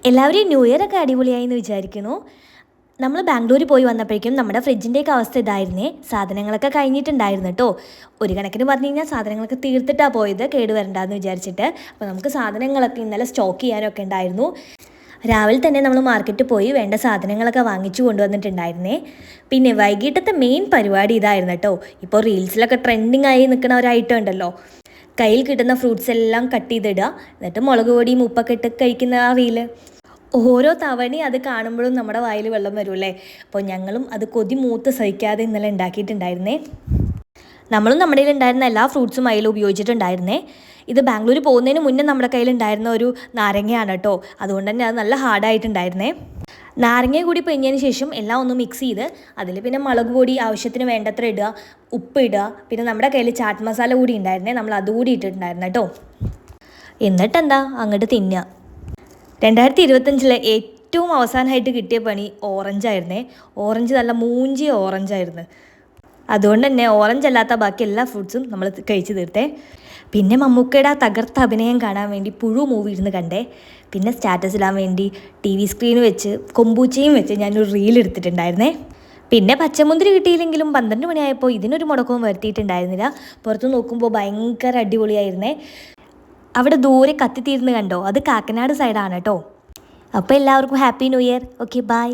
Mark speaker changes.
Speaker 1: എല്ലാവരും new year ഒക്കെ അടിപൊളിയായി എന്ന് വിചാരിക്കുന്നു. നമ്മൾ ബാംഗ്ലൂർ പോയി വന്നപ്പോഴേക്കും നമ്മുടെ ഫ്രിഡ്ജിൻ്റെയൊക്കെ അവസ്ഥ ഇതായിരുന്നേ. സാധനങ്ങളൊക്കെ കഴിഞ്ഞിട്ടുണ്ടായിരുന്നു കേട്ടോ. ഒരു കണക്കിന് പറഞ്ഞു കഴിഞ്ഞാൽ സാധനങ്ങളൊക്കെ തീർത്തിട്ടാണ് പോയത്, കേടുവരണ്ടെന്ന് വിചാരിച്ചിട്ട്. അപ്പോൾ നമുക്ക് സാധനങ്ങളൊക്കെ ഇന്നലെ സ്റ്റോക്ക് ചെയ്യാനൊക്കെ ഉണ്ടായിരുന്നു. രാവിലെ തന്നെ നമ്മൾ മാർക്കറ്റിൽ പോയി വേണ്ട സാധനങ്ങളൊക്കെ വാങ്ങിച്ചു കൊണ്ടുവന്നിട്ടുണ്ടായിരുന്നേ. പിന്നെ വൈകിട്ടത്തെ മെയിൻ പരിപാടി ഇതായിരുന്നു കേട്ടോ. ഇപ്പോൾ റീൽസിലൊക്കെ ട്രെൻഡിങ് ആയി നിൽക്കുന്ന ഒരു ഐറ്റം ഉണ്ടല്ലോ, കയ്യിൽ കിട്ടുന്ന ഫ്രൂട്ട്സ് എല്ലാം കട്ട് ചെയ്തിടുക, എന്നിട്ട് മുളക് പൊടിയും ഉപ്പൊക്കെ ഇട്ട് കഴിക്കുന്ന ആ റീല്. ഓരോ തവണയും അത് കാണുമ്പോഴും നമ്മുടെ വായിൽ വെള്ളം വരുമല്ലേ. അപ്പോൾ ഞങ്ങളും അത് കൊതി മൂത്ത് സഹിക്കാതെ ഇന്നലെ ഉണ്ടാക്കിയിട്ടുണ്ടായിരുന്നേ. നമ്മളും നമ്മുടെ കയ്യിലുണ്ടായിരുന്ന എല്ലാ ഫ്രൂട്ട്സും അതിൽ ഉപയോഗിച്ചിട്ടുണ്ടായിരുന്നേ. ഇത് ബാംഗ്ലൂർ പോകുന്നതിന് മുന്നേ നമ്മുടെ കയ്യിലുണ്ടായിരുന്ന ഒരു നാരങ്ങയാണ് കേട്ടോ. അതുകൊണ്ട് തന്നെ അത് നല്ല ഹാർഡായിട്ടുണ്ടായിരുന്നേ. നാരങ്ങ കൂടി പിഴിഞ്ഞതിന് ശേഷം എല്ലാം ഒന്ന് മിക്സ് ചെയ്ത് അതിൽ പിന്നെ മുളക് പൊടി ആവശ്യത്തിന് വേണ്ടത്ര ഇടുക, ഉപ്പ് ഇടുക, പിന്നെ നമ്മുടെ കയ്യിൽ ചാറ്റ് മസാല കൂടി ഉണ്ടായിരുന്നേ, നമ്മൾ അതുകൂടി ഇട്ടിട്ടുണ്ടായിരുന്നു കേട്ടോ. എന്നിട്ടെന്താ അങ്ങോട്ട് തിന്നുക. 2025 ഏറ്റവും അവസാനമായിട്ട് കിട്ടിയ പണി ഓറഞ്ചായിരുന്നേ. ഓറഞ്ച് നല്ല മൂഞ്ചിയ ഓറഞ്ചായിരുന്നു. അതുകൊണ്ട് തന്നെ ഓറഞ്ച് അല്ലാത്ത ബാക്കി എല്ലാ ഫ്രൂട്ട്സും നമ്മൾ കഴിച്ച് തീർത്തേ. പിന്നെ മമ്മൂക്കയുടെ ആ തകർത്ത അഭിനയം കാണാൻ വേണ്ടി പുഴു മൂവി ഇരുന്ന് കണ്ടേ. പിന്നെ സ്റ്റാറ്റസ് ഇടാൻ വേണ്ടി TV സ്ക്രീൻ വെച്ച് കൊമ്പൂച്ചയും വെച്ച് ഞാനൊരു റീൽ എടുത്തിട്ടുണ്ടായിരുന്നേ. പിന്നെ പച്ചമുന്തിരി കിട്ടിയില്ലെങ്കിലും 12 മണിയായപ്പോൾ ഇതിനൊരു മുടക്കവും വരുത്തിയിട്ടുണ്ടായിരുന്നില്ല. പുറത്ത് നോക്കുമ്പോൾ ഭയങ്കര അടിപൊളിയായിരുന്നേ. അവിടെ ദൂരെ കത്തിത്തീർന്ന് കണ്ടോ, അത് കാക്കനാട് സൈഡാണ് കേട്ടോ. അപ്പോൾ എല്ലാവർക്കും happy new year. Okay, by.